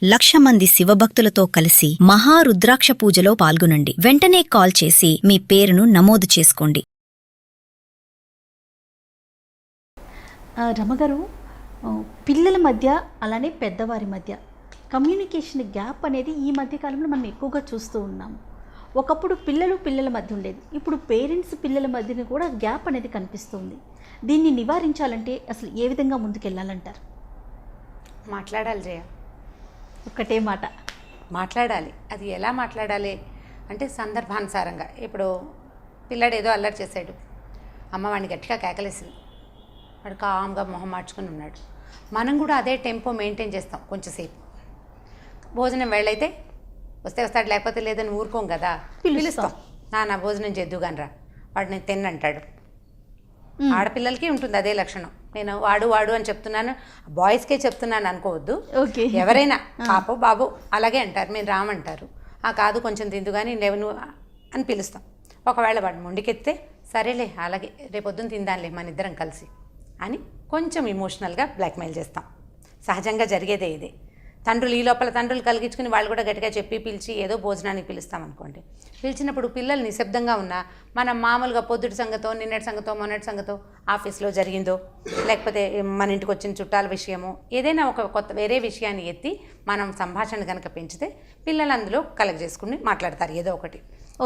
1,00,000 మంది శివభక్తులతో కలిసి మహారుద్రాక్ష పూజలో పాల్గొనండి. వెంటనే కాల్ చేసి మీ పేరును నమోదు చేసుకోండి. రమగారు, పిల్లల మధ్య అలానే పెద్దవారి మధ్య కమ్యూనికేషన్ గ్యాప్ అనేది ఈ మధ్యకాలంలో మనం ఎక్కువగా చూస్తూ ఉన్నాము. ఒకప్పుడు పిల్లల మధ్య ఉండేది, ఇప్పుడు పేరెంట్స్ పిల్లల మధ్యన కూడా గ్యాప్ అనేది కనిపిస్తుంది. దీన్ని నివారించాలంటే అసలు ఏ విధంగా ముందుకెళ్ళాలంటారు? మాట్లాడాలి జయ, ఒక్కటే మాట మాట్లాడాలి. అది ఎలా మాట్లాడాలి అంటే సందర్భానుసారంగా. ఇప్పుడు పిల్లాడు ఏదో అల్లరి చేశాడు, అమ్మ వాడిని గట్టిగా కేకలేసింది, వాడు కామ్గా మొహం మార్చుకుని ఉన్నాడు. మనం కూడా అదే టెంపో మెయింటైన్ చేస్తాం. కొంచెంసేపు భోజనం వేళైతే వస్తే వస్తాడు, లేకపోతే లేదని ఊరుకోం కదా, పిలుస్తాం. నా భోజనం చేద్దుగాని రా, వాడు నేను తిన్నంటాడు. ఆడపిల్లలకి ఉంటుంది అదే లక్షణం. నేను వాడు అని చెప్తున్నాను, బాయ్స్కే చెప్తున్నాను అనుకోవద్దు. ఎవరైనా పాపో బాబు అలాగే అంటారు, మీరు రామంటారు. కాదు కొంచెం తిందు కానీ లేవను అని పిలుస్తాం. ఒకవేళ వాడు మొండికెత్తే సరేలే అలాగే రేపొద్దున తిందాంలే మన ఇద్దరం కలిసి అని కొంచెం ఇమోషనల్గా బ్లాక్మెయిల్ చేస్తాం. సహజంగా జరిగేదే ఇదే. తండ్రులు ఈ లోపల తండ్రులు కలిగించుకుని వాళ్ళు కూడా గట్టిగా చెప్పి పిలిచి ఏదో భోజనానికి పిలుస్తామనుకోండి. పిలిచినప్పుడు పిల్లలు నిశ్శబ్దంగా ఉన్నా మనం మామూలుగా పొద్దుటి సంగతో నిన్నటి సంగతో మొన్నటి సంగతో ఆఫీస్లో జరిగిందో లేకపోతే మన ఇంటికి వచ్చిన చుట్టాల విషయమో ఏదైనా ఒక కొత్త వేరే విషయాన్ని ఎత్తి మనం సంభాషణ కనుక పెంచితే పిల్లలు అందులో కలగజేసుకుని మాట్లాడతారు ఏదో ఒకటి.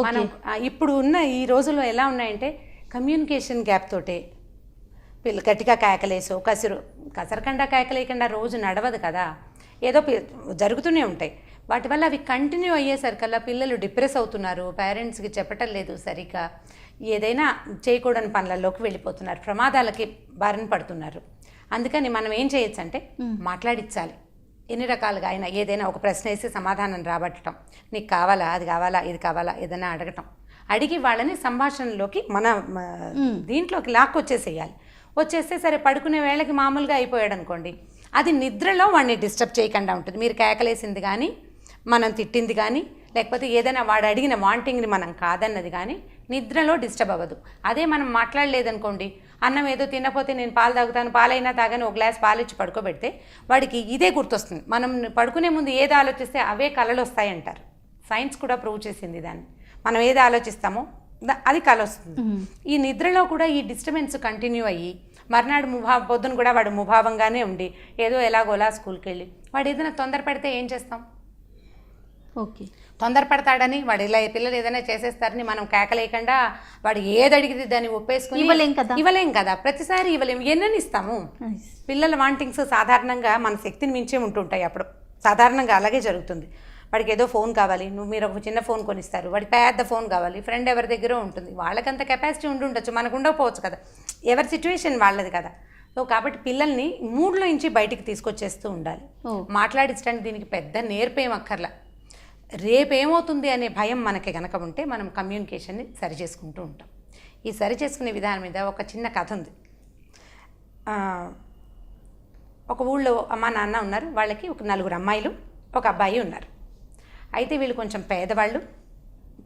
మనం ఇప్పుడు ఉన్న ఈ రోజుల్లో ఎలా ఉన్నాయంటే కమ్యూనికేషన్ గ్యాప్ తోటే పిల్లలు గట్టిగా కేకలేసో కసరకుండా కేకలేకుండా రోజు నడవదు కదా, ఏదో జరుగుతూనే ఉంటాయి. వాటి వల్ల అవి కంటిన్యూ అయ్యేసరికల్లా పిల్లలు డిప్రెస్ అవుతున్నారు, పేరెంట్స్కి చెప్పటం లేదు సరిగ్గా, ఏదైనా చేయకూడని పనులలోకి వెళ్ళిపోతున్నారు, ప్రమాదాలకి బారిన పడుతున్నారు. అందుకని మనం ఏం చేయొచ్చు అంటే మాట్లాడించాలి. ఎన్ని రకాలుగా అయినా ఏదైనా ఒక ప్రశ్న వేసి సమాధానం రాబట్టడం, నీకు కావాలా అది కావాలా ఇది కావాలా ఏదైనా అడగటం, అడిగి వాళ్ళని సంభాషణలోకి మన దీంట్లోకి లాక్కొచ్చేసేయాలి. వచ్చేస్తే సరే పడుకునే వేళకి మామూలుగా అయిపోయాడు అనుకోండి, అది నిద్రలో వాడిని డిస్టర్బ్ చేయకుండా ఉంటుంది. మీరు కేకలేసింది కానీ మనం తిట్టింది కానీ లేకపోతే ఏదైనా వాడు అడిగిన వాంటింగ్ని మనం కాదన్నది కానీ నిద్రలో డిస్టర్బ్ అవ్వదు. అదే మనం మాట్లాడలేదనుకోండి, అన్నం ఏదో తినకపోతే నేను పాలు తాగుతాను, పాలైనా తాగాని ఒక గ్లాస్ పాలిచ్చి పడుకోబెడితే వాడికి ఇదే గుర్తొస్తుంది. మనం పడుకునే ముందు ఏది ఆలోచిస్తే అవే కళలు వస్తాయంటారు. సైన్స్ కూడా ప్రూవ్ చేసింది దాన్ని. మనం ఏది ఆలోచిస్తామో అది కళ వస్తుంది. ఈ నిద్రలో కూడా ఈ డిస్టర్బెన్స్ కంటిన్యూ అయ్యి మర్నాడు పొద్దున కూడా వాడు ముభావంగానే ఉండి ఏదో ఎలాగోలా స్కూల్కి వెళ్ళి వాడు ఏదైనా తొందర పెడితే ఏం చేస్తాం? తొందరపడతాడని వాడు ఇలా పిల్లలు ఏదైనా చేసేస్తారని మనం కేకలేకుండా వాడు ఏది అడిగితే దాన్ని ఒప్పేసుకుని ఇవ్వలేం కదా, ప్రతిసారి ఇవ్వలేము. ఎన్నని ఇస్తాము? పిల్లల వాంటింగ్స్ సాధారణంగా మన శక్తిని మించే ఉంటుంటాయి. అప్పుడు సాధారణంగా అలాగే జరుగుతుంది. వాడికి ఏదో ఫోన్ కావాలి, మీరు ఒక చిన్న ఫోన్ కొనిస్తారు, వాడికి పెద్ద ఫోన్ కావాలి, ఫ్రెండ్ ఎవరి దగ్గర ఉంటుంది, వాళ్ళకంత కెపాసిటీ ఉండొచ్చు, మనకు ఉండకపోవచ్చు కదా, ఎవరి సిచ్యువేషన్ వాళ్ళది కదా. సో కాబట్టి పిల్లల్ని మూడ్లో నుంచి బయటికి తీసుకొచ్చేస్తూ ఉండాలి. మాట్లాడించడానికి దీనికి పెద్ద నేర్పేం అక్కర్లా. రేపేమవుతుంది అనే భయం మనకి గనక ఉంటే మనం కమ్యూనికేషన్ని సరి చేసుకుంటూ ఉంటాం. ఈ సరి చేసుకునే విధానం మీద ఒక చిన్న కథ ఉంది. ఒక ఊళ్ళో అమ్మ నాన్న ఉన్నారు, వాళ్ళకి ఒక 4 అమ్మాయిలు ఒక అబ్బాయి ఉన్నారు. అయితే వీళ్ళు కొంచెం పేదవాళ్ళు,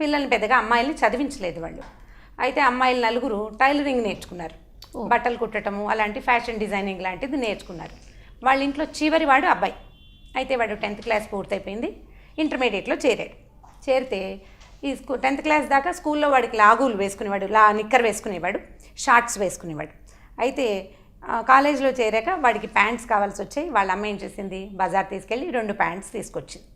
పిల్లల్ని పెద్దగా అమ్మాయిల్ని చదివించలేదు వాళ్ళు. అయితే అమ్మాయిలు 4 టైలరింగ్ నేర్చుకున్నారు, బట్టలు కుట్టడము అలాంటి ఫ్యాషన్ డిజైనింగ్ లాంటిది నేర్చుకున్నారు. వాళ్ళ ఇంట్లో చివరి వాడు అబ్బాయి. అయితే వాడు 10th క్లాస్ పూర్తయిపోయింది, ఇంటర్మీడియట్లో చేరితే ఈ 10th క్లాస్ దాకా స్కూల్లో వాడికి లాగులు వేసుకునేవాడు, నిక్కర్ వేసుకునేవాడు, షార్ట్స్ వేసుకునేవాడు. అయితే కాలేజీలో చేరాక వాడికి ప్యాంట్స్ కావాల్సి వచ్చాయి. వాళ్ళ అమ్మ ఏం చేసింది, బజార్ తీసుకెళ్ళి 2 ప్యాంట్స్ తీసుకొచ్చింది.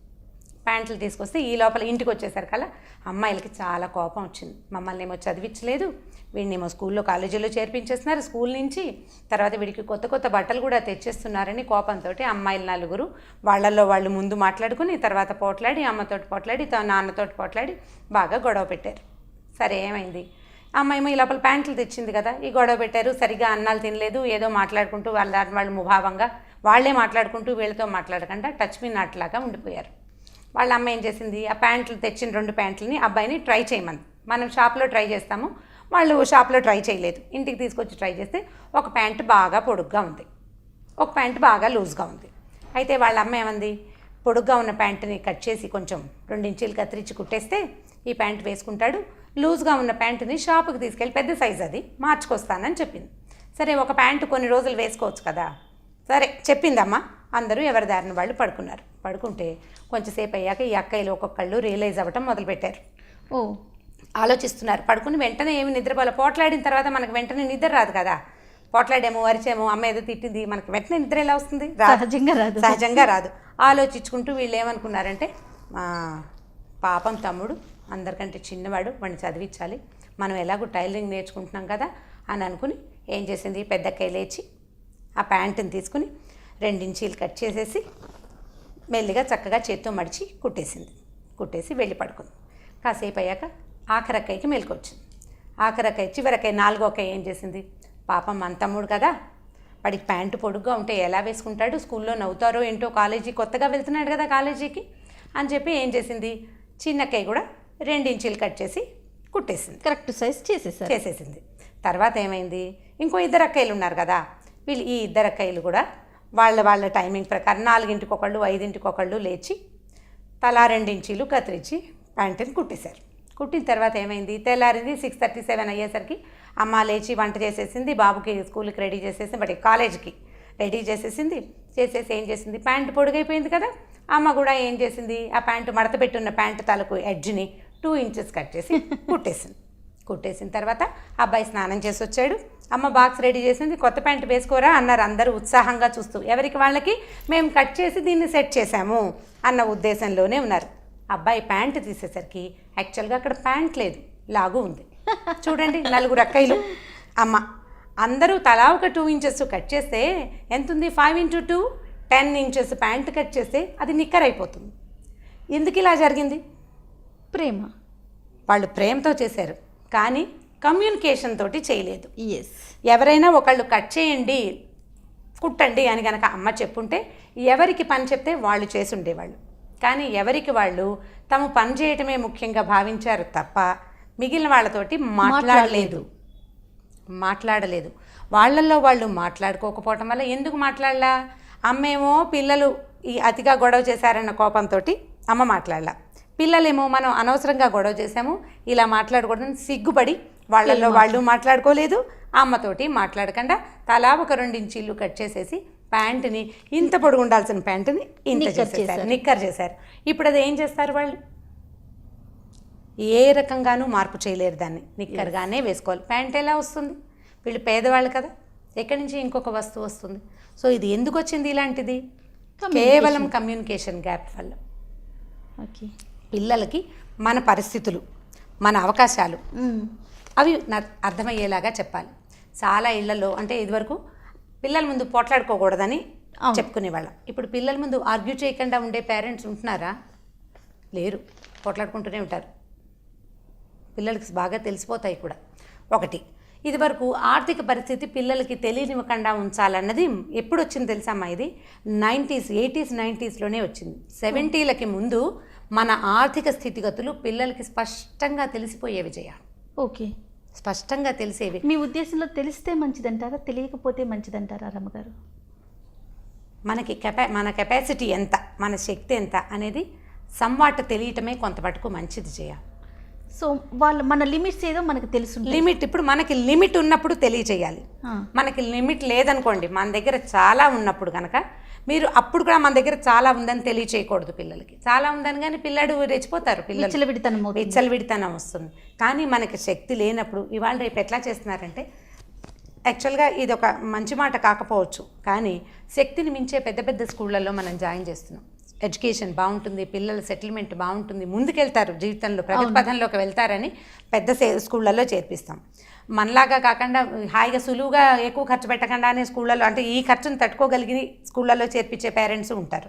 ప్యాంట్లు తీసుకొస్తే ఈ లోపల ఇంటికి వచ్చేసరికల్లా అమ్మాయిలకి చాలా కోపం వచ్చింది. మమ్మల్ని ఏమో చదివించలేదు, వీడినేమో స్కూల్లో కాలేజీలో చేర్పించేస్తున్నారు స్కూల్ నుంచి, తర్వాత వీడికి కొత్త కొత్త బట్టలు కూడా తెచ్చేస్తున్నారని కోపంతో అమ్మాయిలు 4 వాళ్ళల్లో వాళ్ళు ముందు మాట్లాడుకుని తర్వాత పోట్లాడి అమ్మతోటి పోట్లాడి నాన్నతోటి పోట్లాడి బాగా గొడవ పెట్టారు. సరే ఏమైంది, అమ్మాయి ఈ లోపల ప్యాంట్లు తెచ్చింది కదా, ఈ గొడవ పెట్టారు, సరిగ్గా అన్నాలు తినలేదు, ఏదో మాట్లాడుకుంటూ వాళ్ళు ముభావంగా వాళ్ళే మాట్లాడుకుంటూ వీళ్ళతో మాట్లాడకుండా టచ్ మీ నాట్లాగా ఉండిపోయారు. వాళ్ళ అమ్మ ఏం చేసింది, ఆ ప్యాంట్లు తెచ్చిన 2 ప్యాంట్లని అబ్బాయిని ట్రై చేయమంది. మనం షాప్లో ట్రై చేస్తాము, వాళ్ళు షాప్లో ట్రై చేయలేదు, ఇంటికి తీసుకొచ్చి ట్రై చేస్తే ఒక ప్యాంటు బాగా పొడుగ్గా ఉంది, ఒక ప్యాంటు బాగా లూజ్గా ఉంది. అయితే వాళ్ళ అమ్మ ఏమంది, పొడుగ్గా ఉన్న ప్యాంటుని కట్ చేసి కొంచెం 2 ఇంచీలు కత్తిరించి కుట్టేస్తే ఈ ప్యాంటు వేసుకుంటాడు, లూజ్గా ఉన్న ప్యాంటుని షాపుకి తీసుకెళ్ళి పెద్ద సైజు అది మార్చుకొస్తానని చెప్పింది. సరే ఒక ప్యాంటు కొన్ని రోజులు వేసుకోవచ్చు కదా, సరే చెప్పిందమ్మా, అందరూ ఎవరి దారిన వాళ్ళు పడుకున్నారు. పడుకుంటే కొంచెంసేపు అయ్యాక ఈ అక్కయ్యలు ఒక్కొక్కళ్ళు రియలైజ్ అవ్వటం మొదలుపెట్టారు. ఓ ఆలోచిస్తున్నారు. పడుకుని వెంటనే ఏమి నిద్రపోలే. పోట్లాడిన తర్వాత మనకు వెంటనే నిద్ర రాదు కదా. పోట్లాడేమో, అరిచేమో, అమ్మ ఏదో తిట్టింది, మనకి వెంటనే నిద్ర ఎలా వస్తుంది? సహజంగా రాదు. ఆలోచించుకుంటూ వీళ్ళు ఏమనుకున్నారంటే, పాపం తమ్ముడు అందరికంటే చిన్నవాడు, వాడిని చదివించాలి, మనం ఎలాగో టైలరింగ్ నేర్చుకుంటున్నాం కదా అని అనుకుని ఏం చేసింది, పెద్దక్కయ్య లేచి ఆ ప్యాంటుని తీసుకుని 2 ఇంచీలు కట్ చేసేసి మెల్లిగా చక్కగా చేత్తో మడిచి కుట్టేసి వెళ్ళి పడుకుంది. కాసేపు అయ్యాక ఆఖరక్కయ్యకి మెలకొచ్చింది. ఆఖరక్కయ్య, చివరక్కయ్య, 4వ అక్కయ్య ఏం చేసింది, పాపం మన తమ్ముడు కదా, వాడికి ప్యాంటు పొడుగ్గా ఉంటే ఎలా వేసుకుంటాడు, స్కూల్లో నవ్వుతారో ఏంటో, కాలేజీ కొత్తగా వెళ్తున్నాడు కదా కాలేజీకి అని చెప్పి ఏం చేసింది, చిన్నక్కయ్య కూడా 2 ఇంచీలు కట్ చేసి కుట్టేసింది. కరెక్ట్ సైజ్ చేసేసింది. తర్వాత ఏమైంది, ఇంకో 2 అక్కయ్యలు ఉన్నారు కదా, వీళ్ళు ఈ 2 అక్కయ్యలు కూడా వాళ్ళ టైమింగ్ ప్రకారం 4ంటికి ఒకళ్ళు 5ంటికి ఒకళ్ళు లేచి తలా 2 ఇంచీలు కత్తిరించి ప్యాంటుని కుట్టేశారు. కుట్టిన తర్వాత ఏమైంది, తెల్లారింది 6:37 అయ్యేసరికి అమ్మ లేచి వంట చేసేసింది, బాబుకి స్కూల్కి రెడీ చేసేసి బట్ కాలేజ్కి రెడీ చేసేసి ఏం చేసింది, ప్యాంటు పొడుగైపోయింది కదా, అమ్మ కూడా ఏం చేసింది, ఆ ప్యాంటు మడత పెట్టున్న ప్యాంటు తలకు ఎడ్జ్ని 2 ఇంచెస్ కట్ చేసి కుట్టేసిన తర్వాత అబ్బాయి స్నానం చేసి వచ్చాడు, అమ్మ బాక్స్ రెడీ చేసింది, కొత్త ప్యాంటు వేసుకోరా అన్నారు అందరూ ఉత్సాహంగా చూస్తూ. ఎవరికి వాళ్ళకి మేము కట్ చేసి దీన్ని సెట్ చేశాము అన్న ఉద్దేశంలోనే ఉన్నారు. అబ్బాయి ప్యాంటు తీసేసరికి యాక్చువల్గా అక్కడ ప్యాంట్ లేదు, లాగు ఉంది. చూడండి, 4 అక్కయ్యలు, అమ్మ అందరూ తలా ఒక 2 ఇంచెస్ కట్ చేస్తే ఎంత ఉంది, 5 into 2 10 ఇంచెస్ ప్యాంటు కట్ చేస్తే అది నిక్కర్ అయిపోతుంది. ఎందుకు ఇలా జరిగింది, ప్రేమ. వాళ్ళు ప్రేమతో చేశారు కానీ కమ్యూనికేషన్ తోటి చేయలేదు. ఎస్, ఎవరైనా ఒకళ్ళు కట్ చేయండి కుట్టండి అని కనుక అమ్మ చెప్పుంటే ఎవరికి పని చెప్తే వాళ్ళు చేసి ఉండేవాళ్ళు. కానీ ఎవరికి వాళ్ళు తమ పని చేయటమే ముఖ్యంగా భావించారు తప్ప మిగిలిన వాళ్ళతోటి మాట్లాడలేదు. వాళ్ళల్లో వాళ్ళు మాట్లాడుకోకపోవటం వల్ల ఎందుకు మాట్లాడలా, అమ్మేమో పిల్లలు ఈ అతిగా గొడవ చేశారన్న కోపంతో అమ్మ మాట్లాడలా, పిల్లలేమో మనం అనవసరంగా గొడవ చేసాము ఇలా మాట్లాడకూడదని సిగ్గుపడి వాళ్ళల్లో వాళ్ళు మాట్లాడుకోలేదు, అమ్మతోటి మాట్లాడకుండా తలా ఒక 2 ఇంచీలు కట్ చేసేసి ప్యాంటుని ఇంత పొడుగు ఉండాల్సిన ప్యాంటుని ఇంత చేసేసారు, నిక్కర్ చేశారు. ఇప్పుడు అది ఏం చేస్తారు, వాళ్ళు ఏ రకంగానూ మార్పు చేయలేరు, దాన్ని నిక్కర్గానే వేసుకోవాలి. ప్యాంట్ ఎలా వస్తుంది, వీళ్ళు పేదవాళ్ళు కదా, ఎక్కడి నుంచి ఇంకొక వస్తువు వస్తుంది. సో ఇది ఎందుకు వచ్చింది ఇలాంటిది, కేవలం కమ్యూనికేషన్ గ్యాప్ వల్ల. ఓకే, పిల్లలకి మన పరిస్థితులు, మన అవకాశాలు అవి అర్థమయ్యేలాగా చెప్పాలి. చాలా ఇళ్లలో అంటే ఇదివరకు పిల్లల ముందు పోట్లాడుకోకూడదని చెప్పుకునేవాళ్ళం. ఇప్పుడు పిల్లల ముందు ఆర్గ్యూ చేయకుండా ఉండే పేరెంట్స్ ఉంటున్నారా, లేరు, పోట్లాడుకుంటూనే ఉంటారు. పిల్లలకి బాగా తెలిసిపోతాయి కూడా. ఒకటి, ఇదివరకు ఆర్థిక పరిస్థితి పిల్లలకి తెలియనివ్వకుండా ఉంచాలన్నది ఎప్పుడు వచ్చింది తెలుసమ్మా, ఇది 90s 80s 90sలోనే వచ్చింది. 70lకి ముందు మన ఆర్థిక స్థితిగతులు పిల్లలకి స్పష్టంగా తెలిసిపోయేవి జయ. ఓకే, స్పష్టంగా తెలిసేవి. మీ ఉద్దేశంలో తెలిస్తే మంచిదంటారా, తెలియకపోతే మంచిదంటారా రమ్మగారు? మన కెపాసిటీ ఎంత, మన శక్తి ఎంత అనేది సంవాట్ తెలియటమే కొంతమటుకు మంచిది జయ. సో వాళ్ళు మన లిమిట్స్ ఏదో మనకు తెలుసు. లిమిట్, ఇప్పుడు మనకి లిమిట్ ఉన్నప్పుడు తెలియచేయాలి. మనకి లిమిట్ లేదనుకోండి, మన దగ్గర చాలా ఉన్నప్పుడు కనుక మీరు అప్పుడు కూడా మన దగ్గర చాలా ఉందని తెలియచేయకూడదు పిల్లలకి. చాలా ఉందని కానీ పిల్లడు రెచ్చిపోతారు, పిల్లలు విచ్చలవిడితనం వస్తుంది. కానీ మనకి శక్తి లేనప్పుడు ఇవాళ రేపు ఎట్లా చేస్తున్నారంటే, యాక్చువల్గా ఇది ఒక మంచి మాట కాకపోవచ్చు కానీ శక్తిని మించే పెద్ద పెద్ద స్కూళ్ళల్లో మనం జాయిన్ చేస్తున్నాం. ఎడ్యుకేషన్ బాగుంటుంది, పిల్లల సెటిల్మెంట్ బాగుంటుంది, ముందుకెళ్తారు జీవితంలో, ప్రగతి పథంలోకి వెళ్తారని పెద్ద స్కూళ్ళల్లో చేర్పిస్తాం. మనలాగా కాకుండా హాయిగా సులువుగా ఎక్కువ ఖర్చు పెట్టకుండానే స్కూళ్ళలో, అంటే ఈ ఖర్చును తట్టుకోగలిగి స్కూళ్ళల్లో చేర్పించే పేరెంట్స్ ఉంటారు.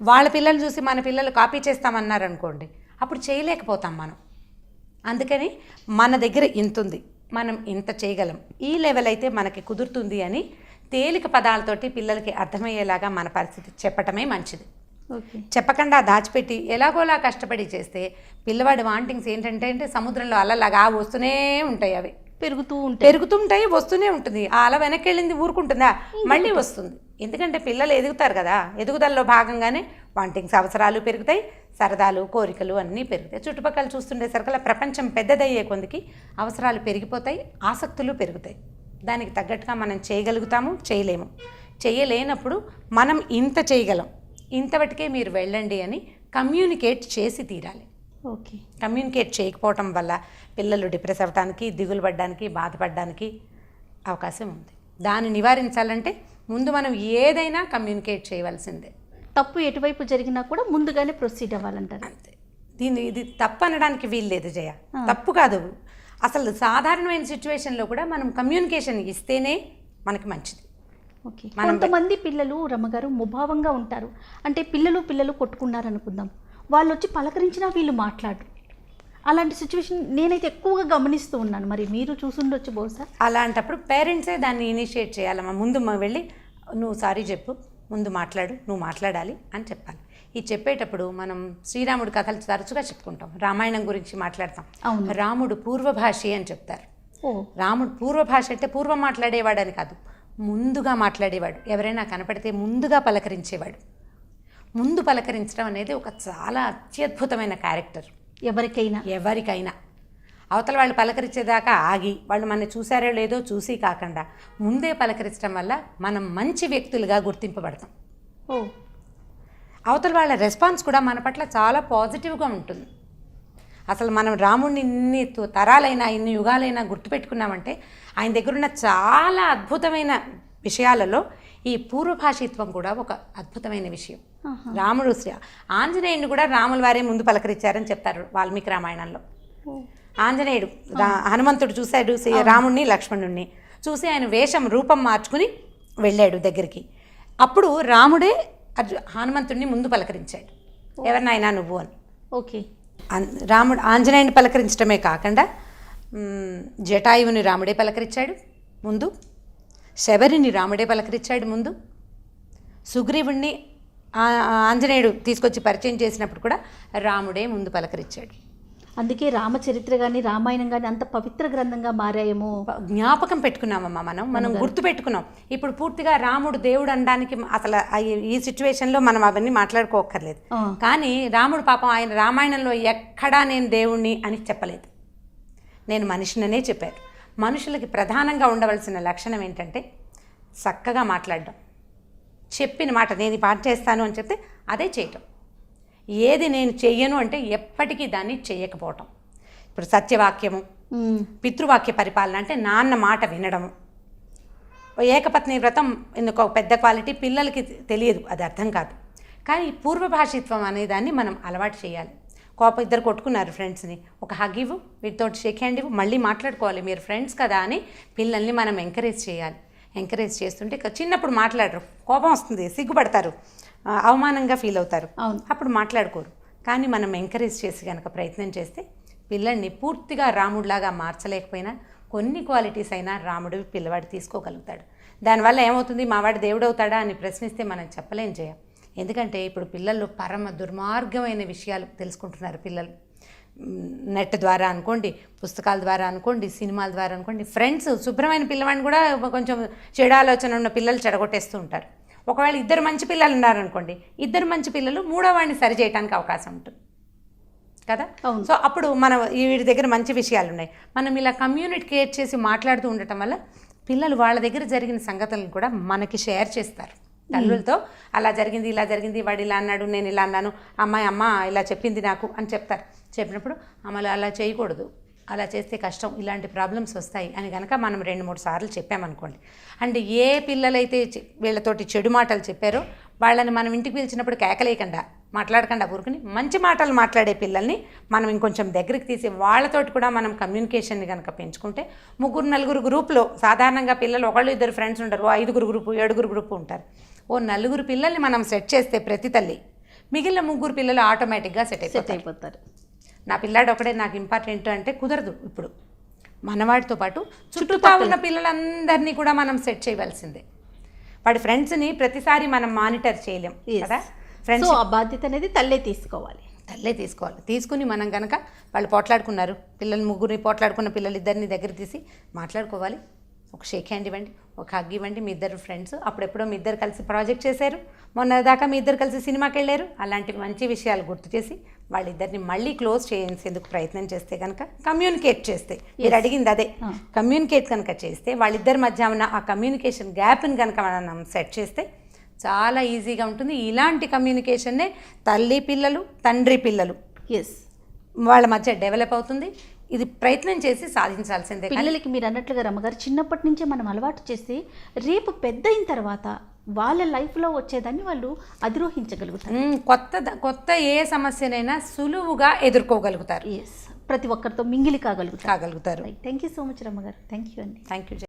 వాళ్ళ పిల్లలు చూసి మన పిల్లలు కాపీ చేస్తామన్నారు అనుకోండి, అప్పుడు చేయలేకపోతాం మనం. అందుకని మన దగ్గర ఇంత ఉంది, మనం ఇంత చేయగలం, ఈ లెవెల్ అయితే మనకి కుదురుతుంది అని తేలిక పదాలతోటి పిల్లలకి అర్థమయ్యేలాగా మన పరిస్థితి చెప్పటమే మంచిది. చెప్పకుండా దాచిపెట్టి ఎలాగోలా కష్టపడి చేస్తే పిల్లవాడి వాంటింగ్స్ ఏంటంటే సముద్రంలో అలలాగా వస్తూనే ఉంటాయి, అవి పెరుగుతుంటాయి, వస్తూనే ఉంటుంది. ఆ అల వెనక్కి వెళ్ళింది ఊరుకుంటుందా, మళ్ళీ వస్తుంది. ఎందుకంటే పిల్లలు ఎదుగుతారు కదా, ఎదుగుదలలో భాగంగానే వాంటింగ్స్, అవసరాలు పెరుగుతాయి, సరదాలు, కోరికలు అన్నీ పెరుగుతాయి. చుట్టుపక్కల చూస్తుండేసరికల్లా ప్రపంచం పెద్దదయ్యే కొందికి అవసరాలు పెరిగిపోతాయి, ఆసక్తులు పెరుగుతాయి. దానికి తగ్గట్టుగా మనం చేయగలుగుతాము, చేయలేము. చేయలేనప్పుడు మనం ఇంత చేయగలం, ఇంతవరకే మీరు వెళ్ళండి అని కమ్యూనికేట్ చేసి తీరాలి. ఓకే. కమ్యూనికేట్ చేయకపోవటం వల్ల పిల్లలు డిప్రెస్ అవ్వడానికి, దిగులు పడడానికి, బాధపడడానికి అవకాశం ఉంది. దాన్ని నివారించాలంటే ముందు మనం ఏదైనా కమ్యూనికేట్ చేయవలసిందే. తప్పు ఎటువైపు జరిగినా కూడా ముందుగానే ప్రొసీడ్ అవ్వాలంటారు. అంతే. ఇది తప్పు అనడానికి వీలు లేదు జయ, తప్పు కాదు. అసలు సాధారణమైన సిచ్యువేషన్లో కూడా మనం కమ్యూనికేషన్ ఇస్తేనే మనకి మంచిది. ఓకే. కొంతమంది పిల్లలు రమ్మగారు ముభావంగా ఉంటారు. అంటే పిల్లలు కొట్టుకున్నారు అనుకుందాం, వాళ్ళు వచ్చి పలకరించినా వీళ్ళు మాట్లాడరు. అలాంటి సిచ్యువేషన్ నేనైతే ఎక్కువగా గమనిస్తూ ఉన్నాను. మరి మీరు చూసుండొచ్చు బహుశా. అలాంటప్పుడు పేరెంట్సే దాన్ని ఇనిషియేట్ చేయాలమ్మా. ముందు వెళ్ళి నువ్వు సారీ చెప్పు, ముందు మాట్లాడు, నువ్వు మాట్లాడాలి అని చెప్పాలి. ఈ చెప్పేటప్పుడు మనం శ్రీరాముడి కథలు తరచుగా చెప్పుకుంటాం, రామాయణం గురించి మాట్లాడతాం. రాముడు పూర్వభాషి అని చెప్తారు. రాముడు పూర్వభాష అంటే పూర్వం మాట్లాడేవాడని కాదు, ముందుగా మాట్లాడేవాడు. ఎవరైనా కనపడితే ముందుగా పలకరించేవాడు. ముందు పలకరించడం అనేది ఒక చాలా అత్యద్భుతమైన క్యారెక్టర్. ఎవరికైనా అవతల వాళ్ళు పలకరించేదాకా ఆగి వాళ్ళు మన చూసారో లేదో చూసి కాకుండా ముందే పలకరించడం వల్ల మనం మంచి వ్యక్తులుగా గుర్తింపబడతాం. అవతల వాళ్ళ రెస్పాన్స్ కూడా మన పట్ల చాలా పాజిటివ్గా ఉంటుంది. అసలు మనం రాముడిని ఇన్ని తరాలైనా ఇన్ని యుగాలైనా గుర్తుపెట్టుకున్నామంటే ఆయన దగ్గర ఉన్న చాలా అద్భుతమైన విషయాలలో ఈ పూర్వభాషిత్వం కూడా ఒక అద్భుతమైన విషయం. రాముడు ఆంజనేయుడిని కూడా రాముల వారే ముందు పలకరించారని చెప్తారు వాల్మీకి రామాయణంలో. ఆంజనేయుడు హనుమంతుడు చూశాడు రాముడిని లక్ష్మణుడిని చూసి ఆయన రూపం మార్చుకుని వెళ్ళాడు దగ్గరికి. అప్పుడు రాముడే హనుమంతుడిని ముందు పలకరించాడు, ఎవరినైనా నువ్వు అని. ఓకే. రాముడు ఆంజనేయుని పలకరించడమే కాకుండా జటాయువుని రాముడే పలకరించాడు ముందు, శబరిని రాముడే పలకరించాడు ముందు, సుగ్రీవుణ్ణి ఆంజనేయుడు తీసుకొచ్చి పరిచయం చేసినప్పుడు కూడా రాముడే ముందు పలకరించాడు. అందుకే రామచరిత్ర కానీ రామాయణం కానీ అంత పవిత్ర గ్రంథంగా మారాయేమో. జ్ఞాపకం పెట్టుకున్నామమ్మా, మనం గుర్తు పెట్టుకున్నాం. ఇప్పుడు పూర్తిగా రాముడు దేవుడు అనడానికి అసలు ఈ సిచ్యువేషన్లో మనం అవన్నీ మాట్లాడుకోక్కర్లేదు. కానీ రాముడు పాపం ఆయన రామాయణంలో ఎక్కడా నేను దేవుణ్ణి అని చెప్పలేదు, నేను మనిషిననే చెప్పారు. మనుషులకి ప్రధానంగా ఉండవలసిన లక్షణం ఏంటంటే చక్కగా మాట్లాడడం, చెప్పిన మాట నేను ఈ పాట చేస్తాను అని చెప్తే అదే చేయటం. ఏది నేను చెయ్యను అంటే ఎప్పటికీ దాన్ని చెయ్యకపోవటం. ఇప్పుడు సత్యవాక్యము, పితృవాక్య పరిపాలన అంటే నాన్న మాట వినడము. ఏకపత్ని వ్రతం ఎందుకు పెద్ద క్వాలిటీ, పిల్లలకి తెలియదు, అది అర్థం కాదు. కానీ పూర్వభాషిత్వం అనే దాన్ని మనం అలవాటు చేయాలి. ఇద్దరు కొట్టుకున్నారు ఫ్రెండ్స్ని, ఒక హగ్ ఇవ్వు, వీటితో షేక్ హ్యాండ్ ఇవ్వు, మళ్ళీ మాట్లాడుకోవాలి, మీరు ఫ్రెండ్స్ కదా అని పిల్లల్ని మనం ఎంకరేజ్ చేయాలి. ఎంకరేజ్ చేస్తుంటే చిన్నప్పుడు మాట్లాడరు, కోపం వస్తుంది, సిగ్గుపడతారు, అవమానంగా ఫీల్ అవుతారు, అప్పుడు మాట్లాడుకోరు. కానీ మనం ఎంకరేజ్ చేసి కనుక ప్రయత్నం చేస్తే పిల్లల్ని పూర్తిగా రాముడిలాగా మార్చలేకపోయినా కొన్ని క్వాలిటీస్ అయినా రాముడు పిల్లవాడు తీసుకోగలుగుతాడు. దానివల్ల ఏమవుతుంది, మావాడు దేవుడు అవుతాడా అని ప్రశ్నిస్తే మనం చెప్పలేం చేయ. ఎందుకంటే ఇప్పుడు పిల్లలు పరమ దుర్మార్గమైన విషయాలు తెలుసుకుంటున్నారు. పిల్లలు నెట్ ద్వారా అనుకోండి, పుస్తకాల ద్వారా అనుకోండి, సినిమాల ద్వారా అనుకోండి, ఫ్రెండ్స్ శుభ్రమైన పిల్లవాడిని కూడా కొంచెం చెడు ఆలోచన ఉన్న పిల్లలు చెడగొట్టేస్తూ ఉంటారు. ఒకవేళ ఇద్దరు మంచి పిల్లలు ఉన్నారనుకోండి, ఇద్దరు మంచి పిల్లలు మూడో వాడిని సరి చేయడానికి అవకాశం ఉంటుంది కదా. సో అప్పుడు మనం వీడి దగ్గర మంచి విషయాలు ఉన్నాయి, మనం ఇలా కమ్యూనికేట్ చేసి మాట్లాడుతూ ఉండటం వల్ల పిల్లలు వాళ్ళ దగ్గర జరిగిన సంగతులను కూడా మనకి షేర్ చేస్తారు. తల్లులతో అలా జరిగింది, ఇలా జరిగింది, వాడు ఇలా అన్నాడు, నేను ఇలా అన్నాను, అమ్మ ఇలా చెప్పింది నాకు అని చెప్తారు. చెప్పినప్పుడు అమ్మలు అలా చేయకూడదు, అలా చేస్తే కష్టం, ఇలాంటి ప్రాబ్లమ్స్ వస్తాయి అని కనుక మనం 2-3 సార్లు చెప్పామనుకోండి. అండ్ ఏ పిల్లలైతే వీళ్ళతోటి చెడు మాటలు చెప్పారో వాళ్ళని మనం ఇంటికి పిలిచినప్పుడు కేకలేయకుండా, మాట్లాడకుండా ఊరుకుని మంచి మాటలు మాట్లాడే పిల్లల్ని మనం ఇంకొంచెం దగ్గరికి తీసి వాళ్ళతోటి కూడా మనం కమ్యూనికేషన్ని కనుక పెంచుకుంటే 3-4 గ్రూప్లో సాధారణంగా పిల్లలు 1-2 ఫ్రెండ్స్ ఉంటారు, 5 గ్రూపు 7 గ్రూపు ఉంటారు. 4 పిల్లల్ని మనం సెట్ చేస్తే ప్రతి తల్లి మిగిలిన 3 పిల్లలు ఆటోమేటిక్గా సెట్ అయిపోతారు. నా పిల్లాడు ఒకడే నాకు ఇంపార్టెంట్ అంటే కుదరదు. ఇప్పుడు మనవాడితో పాటు చుట్టూతా ఉన్న పిల్లలందరినీ కూడా మనం సెట్ చేయవలసిందే. వాడి ఫ్రెండ్స్ని ప్రతిసారి మనం మానిటర్ చేయలేం కదా. ఫ్రెండ్స్ ఆ బాధ్యత అనేది తల్లే తీసుకోవాలి. తీసుకుని మనం కనుక వాళ్ళు పోట్లాడుకున్నారు, పిల్లలు 3 పోట్లాడుకున్న పిల్లలు 2 దగ్గర తీసి మాట్లాడుకోవాలి. ఒక షేక్ హ్యాండ్ ఇవ్వండి, ఒక హగ్ ఇవ్వండి. మీ ఇద్దరు ఫ్రెండ్స్ అప్పుడెప్పుడో మీ ఇద్దరు కలిసి ప్రాజెక్ట్ చేశారు, మొన్న దాకా మీ ఇద్దరు కలిసి సినిమాకి వెళ్ళారు. అలాంటి మంచి విషయాలు గుర్తు చేసి వాళ్ళిద్దరిని మళ్ళీ క్లోజ్ చేసేందుకు ప్రయత్నం చేస్తే కనుక, కమ్యూనికేట్ చేస్తే, మీరు అడిగింది అదే, కమ్యూనికేట్ కనుక చేస్తే వాళ్ళిద్దరి మధ్య ఉన్న ఆ కమ్యూనికేషన్ గ్యాప్ని కనుక మనం సెట్ చేస్తే చాలా ఈజీగా ఉంటుంది. ఇలాంటి కమ్యూనికేషన్నే తల్లి పిల్లలు, తండ్రి పిల్లలు వాళ్ళ మధ్య డెవలప్ అవుతుంది. ఇది ప్రయత్నం చేసి సాధించాల్సిందే. పిల్లలకి మీరు అన్నట్లుగా రమ్మగారు చిన్నప్పటి నుంచే మనం అలవాటు చేస్తే రేపు పెద్ద అయిన తర్వాత వాళ్ళ లైఫ్లో వచ్చేదాన్ని వాళ్ళు అధిరోహించగలుగుతారు. కొత్త ఏ సమస్యనైనా సులువుగా ఎదుర్కోగలుగుతారు. ప్రతి ఒక్కరితో మింగిలి కాగలుగుతారు. కాగలుగుతారు. థ్యాంక్ యూ సో మచ్ రమ్మగారు. థ్యాంక్ యూ అండి. Thank you.